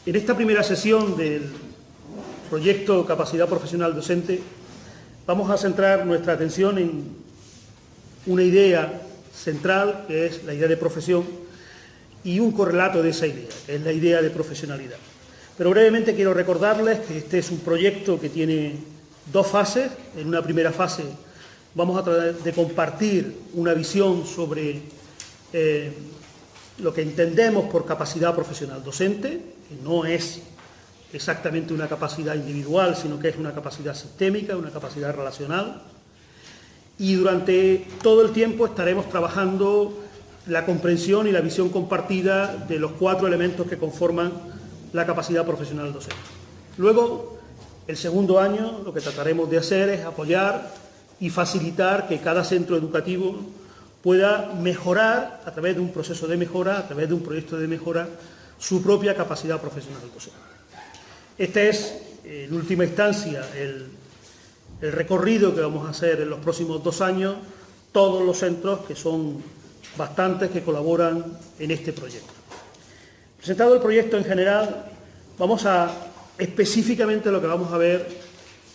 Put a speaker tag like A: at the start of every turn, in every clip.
A: En esta primera sesión del proyecto Capacidad Profesional Docente vamos a centrar nuestra atención en una idea central, que es la idea de profesión, y un correlato de esa idea, que es la idea de profesionalidad. Pero brevemente quiero recordarles que este es un proyecto que tiene dos fases. En una primera fase vamos a tratar de compartir una visión sobre lo que entendemos por capacidad profesional docente, que no es exactamente una capacidad individual, sino que es una capacidad sistémica, una capacidad relacional. Y durante todo el tiempo estaremos trabajando la comprensión y la visión compartida de los 4 elementos que conforman la capacidad profesional docente. Luego, el segundo año, lo que trataremos de hacer es apoyar y facilitar que cada centro educativo pueda mejorar, a través de un proceso de mejora, a través de un proyecto de mejora, su propia capacidad profesional docente. Este es, en última instancia, el recorrido que vamos a hacer en los próximos 2 años, todos los centros, que son bastantes, que colaboran en este proyecto. Presentado el proyecto en general, vamos a específicamente lo que vamos a ver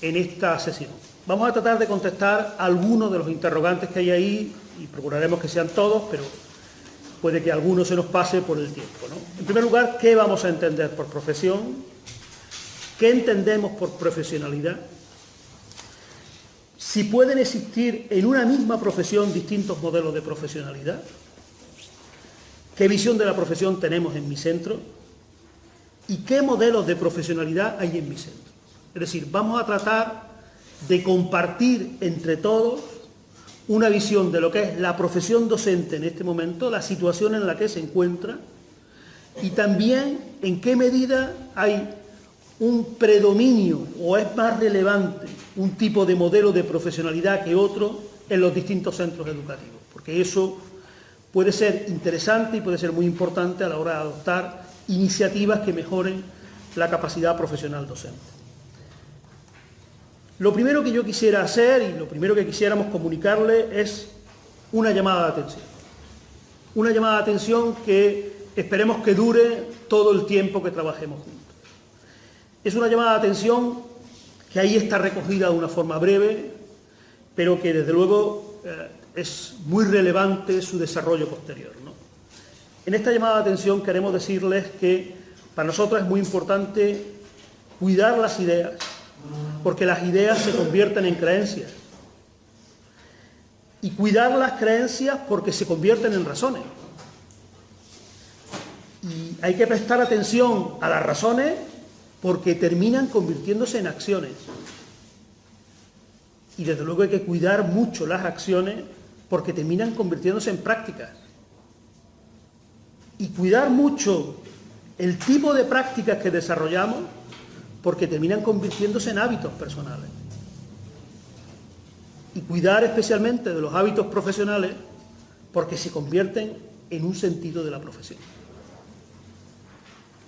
A: en esta sesión. Vamos a tratar de contestar algunos de los interrogantes que hay ahí y procuraremos que sean todos, pero puede que alguno se nos pase por el tiempo, ¿no? En primer lugar, ¿qué vamos a entender por profesión? ¿Qué entendemos por profesionalidad? Si pueden existir en una misma profesión distintos modelos de profesionalidad. ¿Qué visión de la profesión tenemos en mi centro? ¿Y qué modelos de profesionalidad hay en mi centro? Es decir, vamos a tratar de compartir entre todos una visión de lo que es la profesión docente en este momento, la situación en la que se encuentra y también en qué medida hay un predominio o es más relevante un tipo de modelo de profesionalidad que otro en los distintos centros educativos, porque eso puede ser interesante y puede ser muy importante a la hora de adoptar iniciativas que mejoren la capacidad profesional docente. Lo primero que yo quisiera hacer y lo primero que quisiéramos comunicarle es una llamada de atención. Una llamada de atención que esperemos que dure todo el tiempo que trabajemos juntos. Es una llamada de atención que ahí está recogida de una forma breve, pero que desde luego es muy relevante su desarrollo posterior, ¿no? En esta llamada de atención queremos decirles que para nosotros es muy importante cuidar las ideas, porque las ideas se convierten en creencias. Y cuidar las creencias porque se convierten en razones. Y hay que prestar atención a las razones porque terminan convirtiéndose en acciones. Y desde luego hay que cuidar mucho las acciones porque terminan convirtiéndose en prácticas. Y cuidar mucho el tipo de prácticas que desarrollamos porque terminan convirtiéndose en hábitos personales. Y cuidar especialmente de los hábitos profesionales porque se convierten en un sentido de la profesión.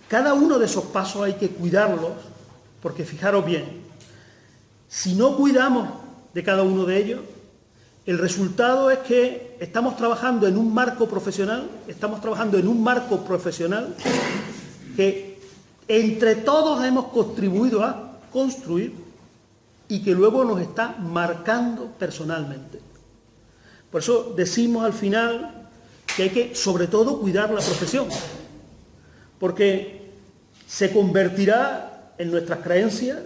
A: Cada uno de esos pasos hay que cuidarlos porque, fijaros bien, si no cuidamos de cada uno de ellos, el resultado es que estamos trabajando en un marco profesional, que entre todos hemos contribuido a construir y que luego nos está marcando personalmente. Por eso decimos al final que hay que, sobre todo, cuidar la profesión, porque se convertirá en nuestras creencias,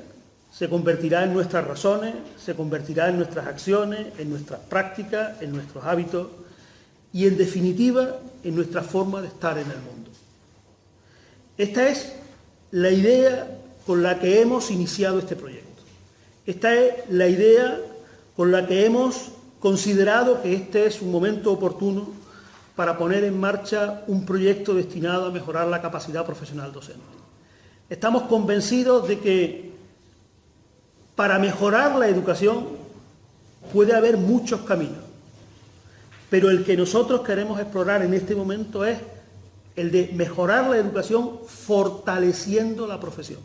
A: se convertirá en nuestras razones, se convertirá en nuestras acciones, en nuestras prácticas, en nuestros hábitos y, en definitiva, en nuestra forma de estar en el mundo. Esta es la idea con la que hemos iniciado este proyecto. Esta es la idea con la que hemos considerado que este es un momento oportuno para poner en marcha un proyecto destinado a mejorar la capacidad profesional docente. Estamos convencidos de que para mejorar la educación puede haber muchos caminos, pero el que nosotros queremos explorar en este momento es el de mejorar la educación fortaleciendo la profesión.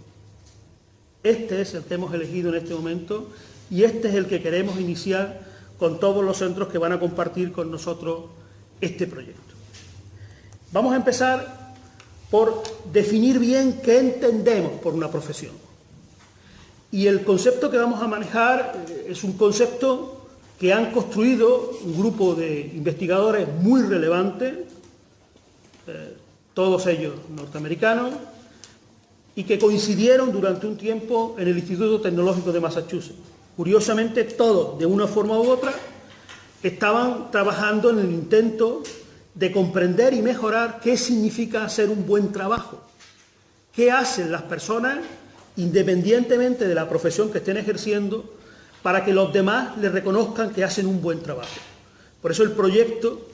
A: Este es el que hemos elegido en este momento y este es el que queremos iniciar con todos los centros que van a compartir con nosotros este proyecto. Vamos a empezar por definir bien qué entendemos por una profesión. Y el concepto que vamos a manejar es un concepto que han construido un grupo de investigadores muy relevantes, todos ellos norteamericanos, y que coincidieron durante un tiempo en el Instituto Tecnológico de Massachusetts. Curiosamente, todos, de una forma u otra, estaban trabajando en el intento de comprender y mejorar qué significa hacer un buen trabajo, qué hacen las personas, independientemente de la profesión que estén ejerciendo, para que los demás les reconozcan que hacen un buen trabajo. Por eso el proyecto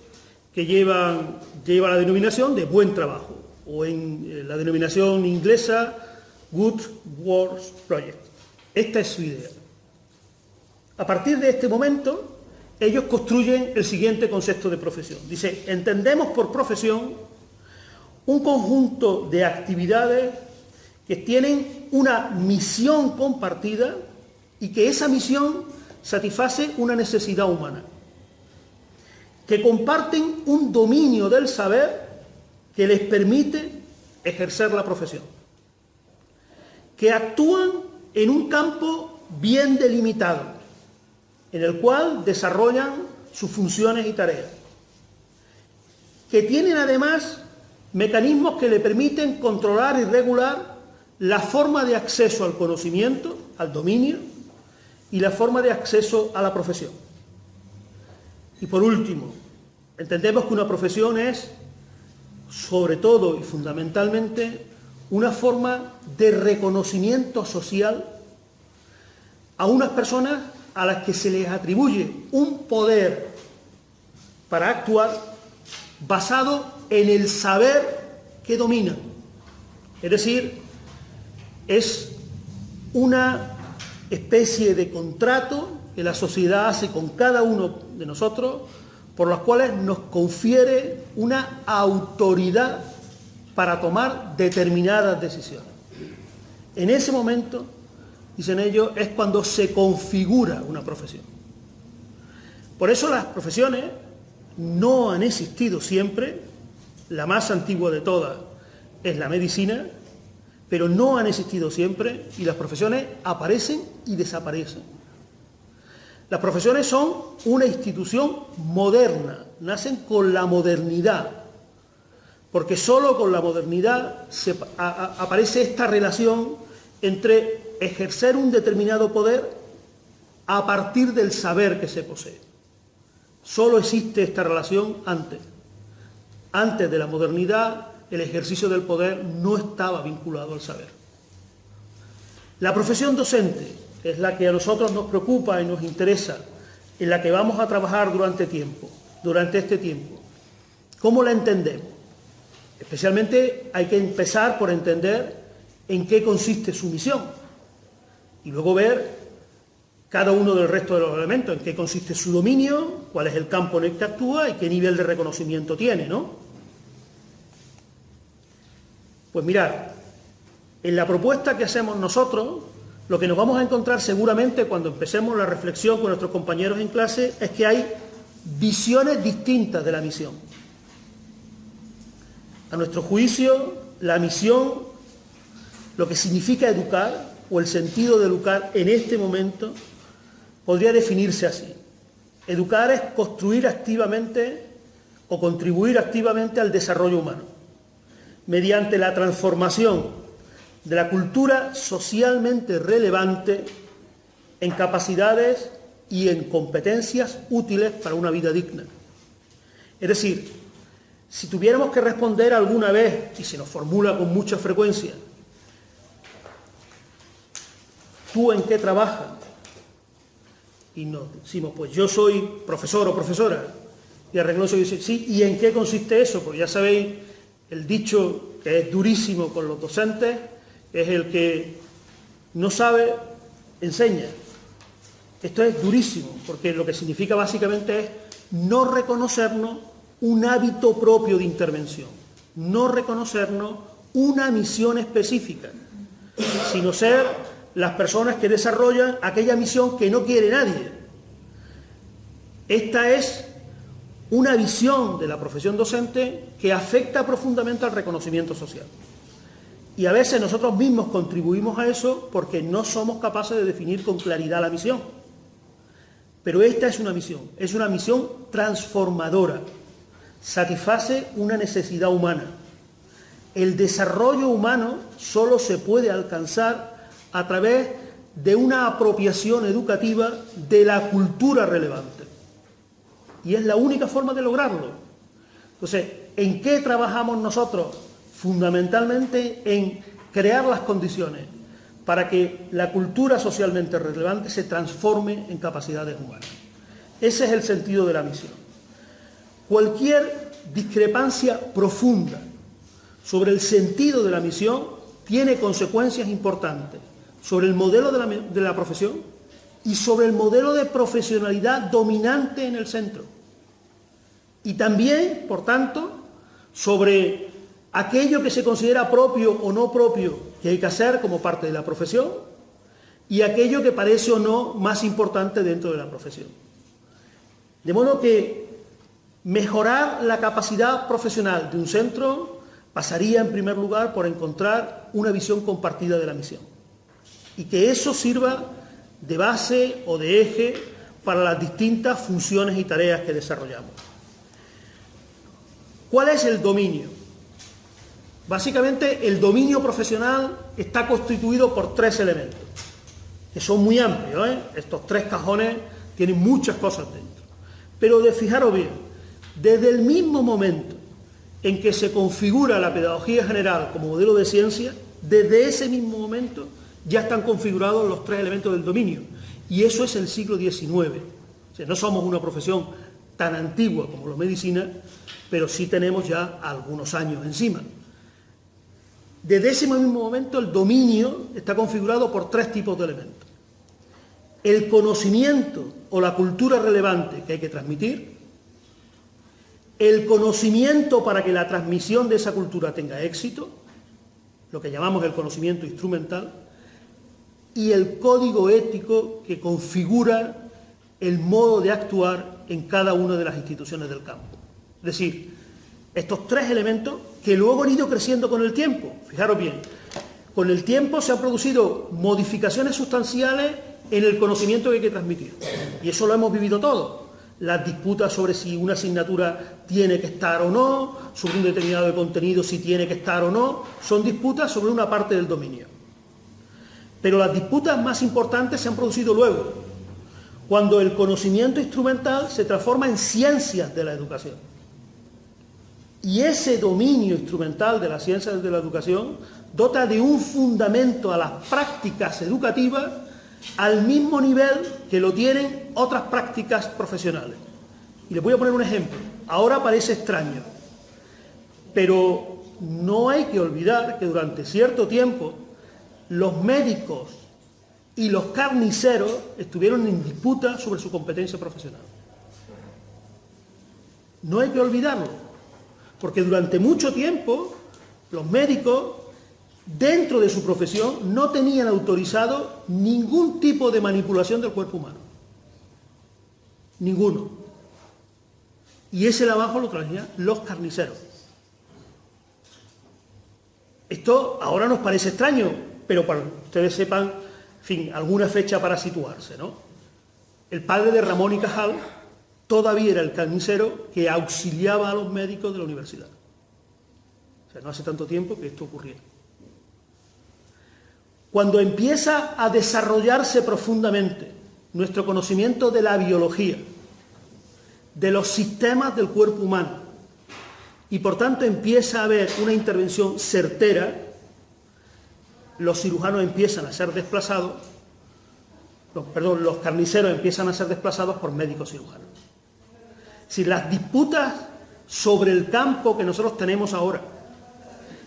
A: que lleva la denominación de buen trabajo, o en la denominación inglesa Good Work Project. Esta es su idea. A partir de este momento, ellos construyen el siguiente concepto de profesión. Dice, entendemos por profesión un conjunto de actividades que tienen una misión compartida y que esa misión satisface una necesidad humana, que comparten un dominio del saber que les permite ejercer la profesión, que actúan en un campo bien delimitado, en el cual desarrollan sus funciones y tareas, que tienen además mecanismos que le permiten controlar y regular la forma de acceso al conocimiento, al dominio, y la forma de acceso a la profesión. Y por último, entendemos que una profesión es, sobre todo y fundamentalmente, una forma de reconocimiento social a unas personas a las que se les atribuye un poder para actuar basado en el saber que dominan. Es decir, es una especie de contrato que la sociedad hace con cada uno de nosotros, por los cuales nos confiere una autoridad para tomar determinadas decisiones. En ese momento, dicen ellos, es cuando se configura una profesión. Por eso las profesiones no han existido siempre. La más antigua de todas es la medicina, pero no han existido siempre y las profesiones aparecen y desaparecen. Las profesiones son una institución moderna, nacen con la modernidad, porque solo con la modernidad aparece esta relación entre ejercer un determinado poder a partir del saber que se posee. Solo existe esta relación antes. Antes de la modernidad, el ejercicio del poder no estaba vinculado al saber. La profesión docente es la que a nosotros nos preocupa y nos interesa, en la que vamos a trabajar durante este tiempo. ¿Cómo la entendemos? Especialmente hay que empezar por entender en qué consiste su misión y luego ver cada uno del resto de los elementos, en qué consiste su dominio, cuál es el campo en el que actúa y qué nivel de reconocimiento tiene, ¿no? Pues mirad, en la propuesta que hacemos nosotros, lo que nos vamos a encontrar seguramente cuando empecemos la reflexión con nuestros compañeros en clase es que hay visiones distintas de la misión. A nuestro juicio, la misión, lo que significa educar, o el sentido de educar en este momento, podría definirse así. Educar es construir activamente o contribuir activamente al desarrollo humano, mediante la transformación de la cultura socialmente relevante en capacidades y en competencias útiles para una vida digna. Es decir, si tuviéramos que responder alguna vez, y se nos formula con mucha frecuencia, ¿tú en qué trabajas? Y nos decimos, pues yo soy profesor o profesora. Y el recluso dice, sí, ¿y en qué consiste eso? Porque ya sabéis el dicho que es durísimo con los docentes, es el que no sabe, enseña. Esto es durísimo, porque lo que significa básicamente es no reconocernos un hábito propio de intervención, no reconocernos una misión específica, sino ser las personas que desarrollan aquella misión que no quiere nadie. Esta es una visión de la profesión docente que afecta profundamente al reconocimiento social. Y a veces nosotros mismos contribuimos a eso porque no somos capaces de definir con claridad la misión. Pero esta es una misión transformadora, satisface una necesidad humana. El desarrollo humano solo se puede alcanzar a través de una apropiación educativa de la cultura relevante. Y es la única forma de lograrlo. Entonces, ¿en qué trabajamos nosotros? Fundamentalmente en crear las condiciones para que la cultura socialmente relevante se transforme en capacidades humanas. Ese es el sentido de la misión. Cualquier discrepancia profunda sobre el sentido de la misión tiene consecuencias importantes sobre el modelo de la profesión y sobre el modelo de profesionalidad dominante en el centro. Y también, por tanto, sobre aquello que se considera propio o no propio que hay que hacer como parte de la profesión y aquello que parece o no más importante dentro de la profesión. De modo que mejorar la capacidad profesional de un centro pasaría en primer lugar por encontrar una visión compartida de la misión y que eso sirva de base o de eje para las distintas funciones y tareas que desarrollamos. ¿Cuál es el dominio? Básicamente el dominio profesional está constituido por tres elementos, que son muy amplios, ¿eh? Estos tres cajones tienen muchas cosas dentro. Pero fijaros bien, desde el mismo momento en que se configura la pedagogía general como modelo de ciencia, desde ese mismo momento ya están configurados los tres elementos del dominio. Y eso es el siglo XIX. O sea, no somos una profesión tan antigua como la medicina, pero sí tenemos ya algunos años encima. Desde ese mismo momento el dominio está configurado por tres tipos de elementos. El conocimiento o la cultura relevante que hay que transmitir, el conocimiento para que la transmisión de esa cultura tenga éxito, lo que llamamos el conocimiento instrumental, y el código ético que configura el modo de actuar en cada una de las instituciones del campo. Es decir, estos tres elementos que luego han ido creciendo con el tiempo. Fijaros bien, con el tiempo se han producido modificaciones sustanciales en el conocimiento que hay que transmitir. Y eso lo hemos vivido todos. Las disputas sobre si una asignatura tiene que estar o no, sobre un determinado contenido si tiene que estar o no, son disputas sobre una parte del dominio. Pero las disputas más importantes se han producido luego, cuando el conocimiento instrumental se transforma en ciencias de la educación. Y ese dominio instrumental de las ciencias de la educación dota de un fundamento a las prácticas educativas al mismo nivel que lo tienen otras prácticas profesionales. Y les voy a poner un ejemplo. Ahora parece extraño, pero no hay que olvidar que durante cierto tiempo los médicos y los carniceros estuvieron en disputa sobre su competencia profesional. No hay que olvidarlo, porque durante mucho tiempo los médicos, dentro de su profesión, no tenían autorizado ningún tipo de manipulación del cuerpo humano. Ninguno. Y ese trabajo lo traían los carniceros. Esto ahora nos parece extraño, pero para que ustedes sepan, en fin, alguna fecha para situarse, ¿no? El padre de Ramón y Cajal todavía era el carnicero que auxiliaba a los médicos de la universidad. O sea, no hace tanto tiempo que esto ocurría. Cuando empieza a desarrollarse profundamente nuestro conocimiento de la biología, de los sistemas del cuerpo humano, y por tanto empieza a haber una intervención certera, los cirujanos empiezan a ser desplazados, los carniceros empiezan a ser desplazados por médicos cirujanos. Si las disputas sobre el campo que nosotros tenemos ahora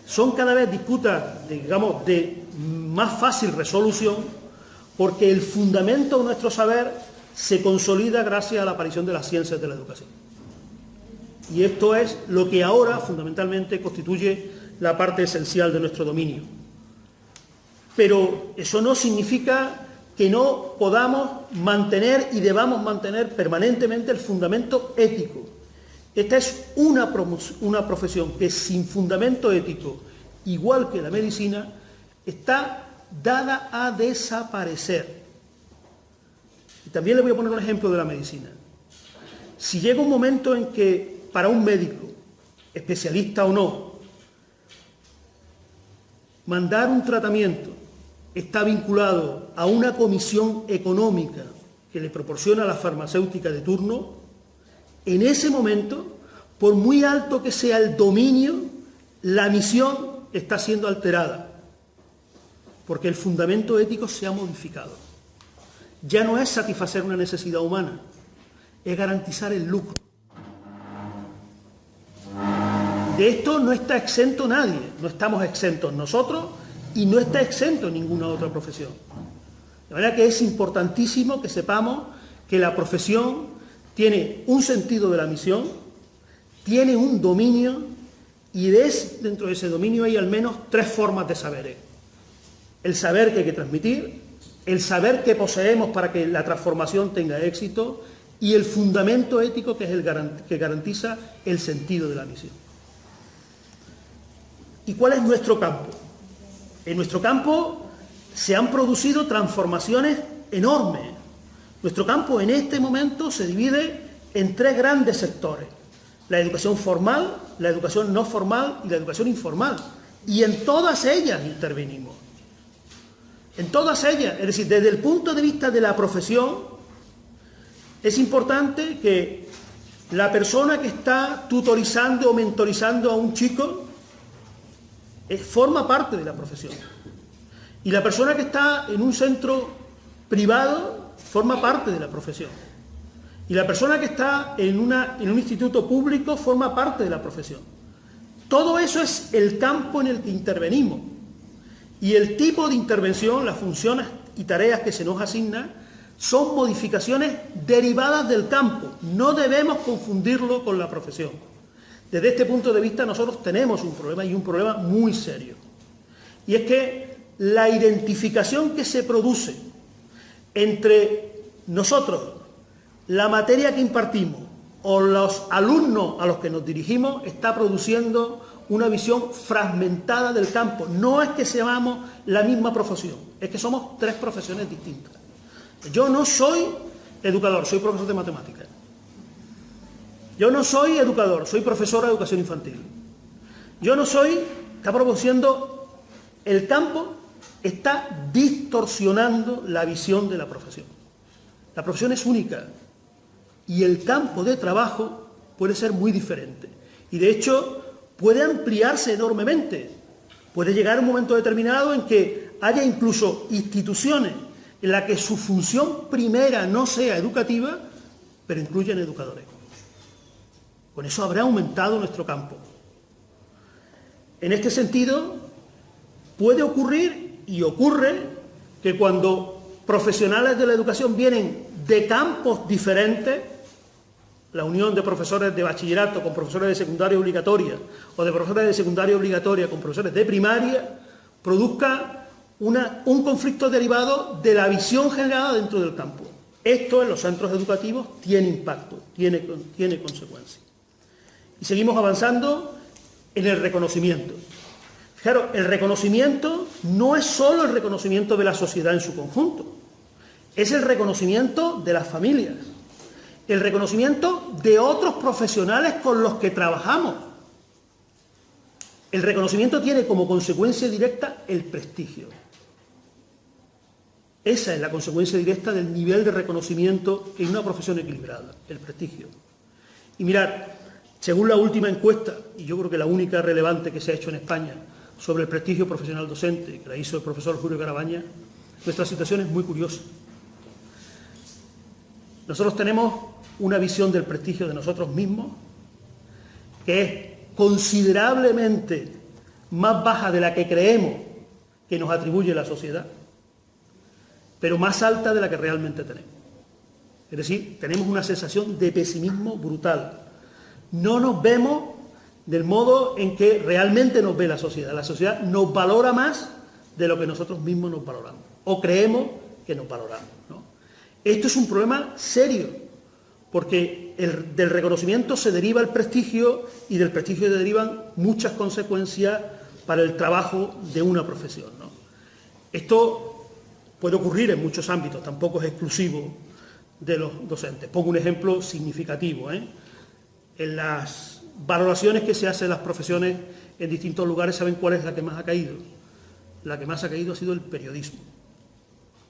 A: son cada vez disputas, digamos, de más fácil resolución, porque el fundamento de nuestro saber se consolida gracias a la aparición de las ciencias de la educación. Y esto es lo que ahora fundamentalmente constituye la parte esencial de nuestro dominio. Pero eso no significa que no podamos mantener y debamos mantener permanentemente el fundamento ético, Esta es una profesión que sin fundamento ético, igual que la medicina, está dada a desaparecer. Y también le voy a poner un ejemplo de la medicina. Si llega un momento en que para un médico, especialista o no, mandar un tratamiento está vinculado a una comisión económica que le proporciona la farmacéutica de turno, en ese momento, por muy alto que sea el dominio, la misión está siendo alterada, porque el fundamento ético se ha modificado. Ya no es satisfacer una necesidad humana, es garantizar el lucro. De esto no está exento nadie, no estamos exentos nosotros y no está exento ninguna otra profesión. De manera que es importantísimo que sepamos que la profesión tiene un sentido de la misión, tiene un dominio y dentro de ese dominio hay al menos tres formas de saberes. El saber que hay que transmitir, el saber que poseemos para que la transformación tenga éxito y el fundamento ético que es el que garantiza el sentido de la misión. ¿Y cuál es nuestro campo? En nuestro campo se han producido transformaciones enormes. Nuestro campo en este momento se divide en tres grandes sectores: la educación formal, la educación no formal y la educación informal. Y en todas ellas intervenimos. En todas ellas, es decir, desde el punto de vista de la profesión, es importante que la persona que está tutorizando o mentorizando a un chico forma parte de la profesión. Y la persona que está en un centro privado forma parte de la profesión. Y la persona que está en un instituto público forma parte de la profesión. Todo eso es el campo en el que intervenimos. Y el tipo de intervención, las funciones y tareas que se nos asignan, son modificaciones derivadas del campo. No debemos confundirlo con la profesión. Desde este punto de vista nosotros tenemos un problema, y un problema muy serio. Y es que la identificación que se produce entre nosotros, la materia que impartimos o los alumnos a los que nos dirigimos, está produciendo una visión fragmentada del campo. No es que seamos la misma profesión, es que somos tres profesiones distintas. Yo no soy educador, soy profesor de matemáticas. Yo no soy educador, soy profesor de educación infantil. Yo no soy, está produciendo, el campo está distorsionando la visión de la profesión. La profesión es única y el campo de trabajo puede ser muy diferente. Y de hecho puede ampliarse enormemente. Puede llegar un momento determinado en que haya incluso instituciones en las que su función primera no sea educativa, pero incluyen educadores. Con eso habrá aumentado nuestro campo. En este sentido, puede ocurrir y ocurre que cuando profesionales de la educación vienen de campos diferentes, la unión de profesores de bachillerato con profesores de secundaria obligatoria o de profesores de secundaria obligatoria con profesores de primaria, produzca un conflicto derivado de la visión generada dentro del campo. Esto en los centros educativos tiene impacto, tiene consecuencias. Y seguimos avanzando en el reconocimiento. Fijaros, el reconocimiento no es solo el reconocimiento de la sociedad en su conjunto, es el reconocimiento de las familias, el reconocimiento de otros profesionales con los que trabajamos. El reconocimiento tiene como consecuencia directa el prestigio. Esa es la consecuencia directa del nivel de reconocimiento en una profesión equilibrada, el prestigio. Y mirad, según la última encuesta, y yo creo que la única relevante que se ha hecho en España sobre el prestigio profesional docente, que la hizo el profesor Julio Carabaña, nuestra situación es muy curiosa. Nosotros tenemos una visión del prestigio de nosotros mismos que es considerablemente más baja de la que creemos que nos atribuye la sociedad, pero más alta de la que realmente tenemos. Es decir, tenemos una sensación de pesimismo brutal. No nos vemos del modo en que realmente nos ve la sociedad. La sociedad nos valora más de lo que nosotros mismos nos valoramos, o creemos que nos valoramos, ¿no? Esto es un problema serio, porque del reconocimiento se deriva el prestigio y del prestigio se derivan muchas consecuencias para el trabajo de una profesión, ¿no? Esto puede ocurrir en muchos ámbitos, tampoco es exclusivo de los docentes. Pongo un ejemplo significativo, ¿eh? En las valoraciones que se hacen en las profesiones en distintos lugares, ¿saben cuál es la que más ha caído? La que más ha caído ha sido el periodismo.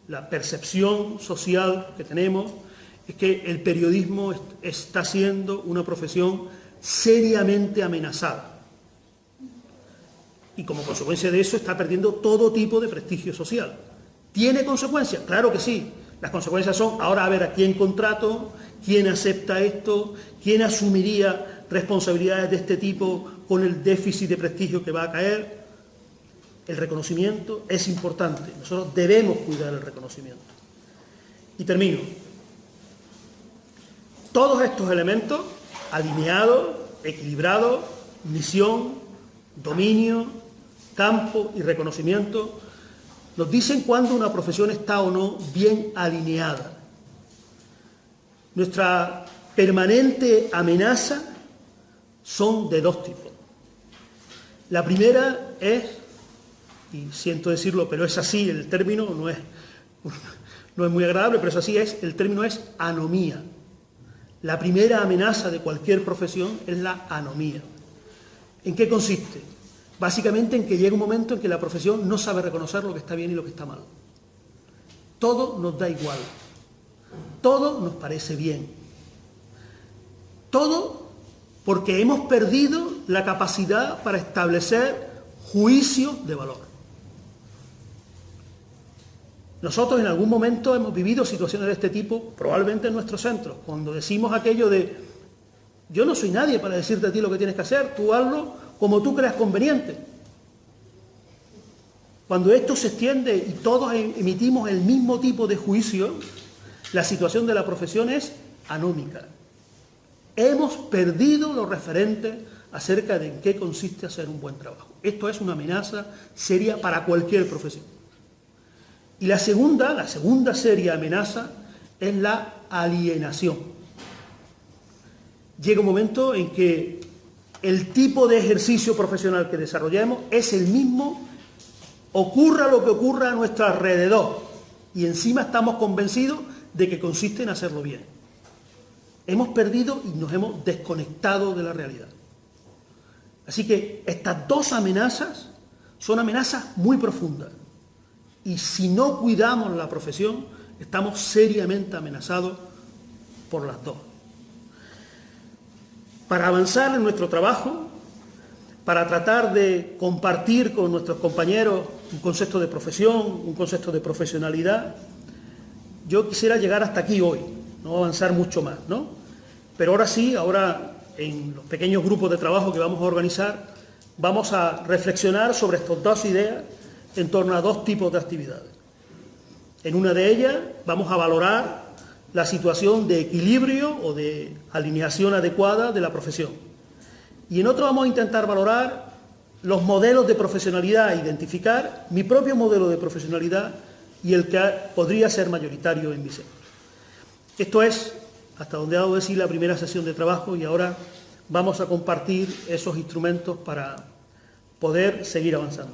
A: La percepción social que tenemos es que el periodismo está siendo una profesión seriamente amenazada. Y como consecuencia de eso está perdiendo todo tipo de prestigio social. ¿Tiene consecuencias? Claro que sí. Las consecuencias son, ahora a ver a quién contrato, quién acepta esto, quién asumiría responsabilidades de este tipo con el déficit de prestigio que va a caer. El reconocimiento es importante. Nosotros debemos cuidar el reconocimiento. Y termino. Todos estos elementos, alineados, equilibrados, misión, dominio, campo y reconocimiento, nos dicen cuándo una profesión está o no bien alineada. Nuestra permanente amenaza son de dos tipos. La primera es, y siento decirlo, pero es así, el término no es muy agradable, pero es así, el término es anomía. La primera amenaza de cualquier profesión es la anomía. ¿En qué consiste? Básicamente en que llega un momento en que la profesión no sabe reconocer lo que está bien y lo que está mal. Todo nos da igual. Todo nos parece bien. Todo porque hemos perdido la capacidad para establecer juicios de valor. Nosotros en algún momento hemos vivido situaciones de este tipo, probablemente en nuestros centros, cuando decimos aquello de yo no soy nadie para decirte a ti lo que tienes que hacer, tú hazlo como tú creas conveniente. Cuando esto se extiende y todos emitimos el mismo tipo de juicio, la situación de la profesión es anómica. Hemos perdido lo referente acerca de en qué consiste hacer un buen trabajo. Esto es una amenaza seria para cualquier profesión. Y la segunda seria amenaza es la alienación. Llega un momento en que el tipo de ejercicio profesional que desarrollemos es el mismo, ocurra lo que ocurra a nuestro alrededor, y encima estamos convencidos de que consiste en hacerlo bien. Hemos perdido y nos hemos desconectado de la realidad. Así que estas dos amenazas son amenazas muy profundas. Y si no cuidamos la profesión, estamos seriamente amenazados por las dos. Para avanzar en nuestro trabajo, para tratar de compartir con nuestros compañeros un concepto de profesión, un concepto de profesionalidad, yo quisiera llegar hasta aquí hoy, no avanzar mucho más, ¿no? Pero ahora en los pequeños grupos de trabajo que vamos a organizar, vamos a reflexionar sobre estas dos ideas en torno a dos tipos de actividades. En una de ellas vamos a valorar la situación de equilibrio o de alineación adecuada de la profesión. Y en otro vamos a intentar valorar los modelos de profesionalidad, identificar mi propio modelo de profesionalidad y el que podría ser mayoritario en mi centro. Esto es, hasta donde ha dado decir, la primera sesión de trabajo, y ahora vamos a compartir esos instrumentos para poder seguir avanzando.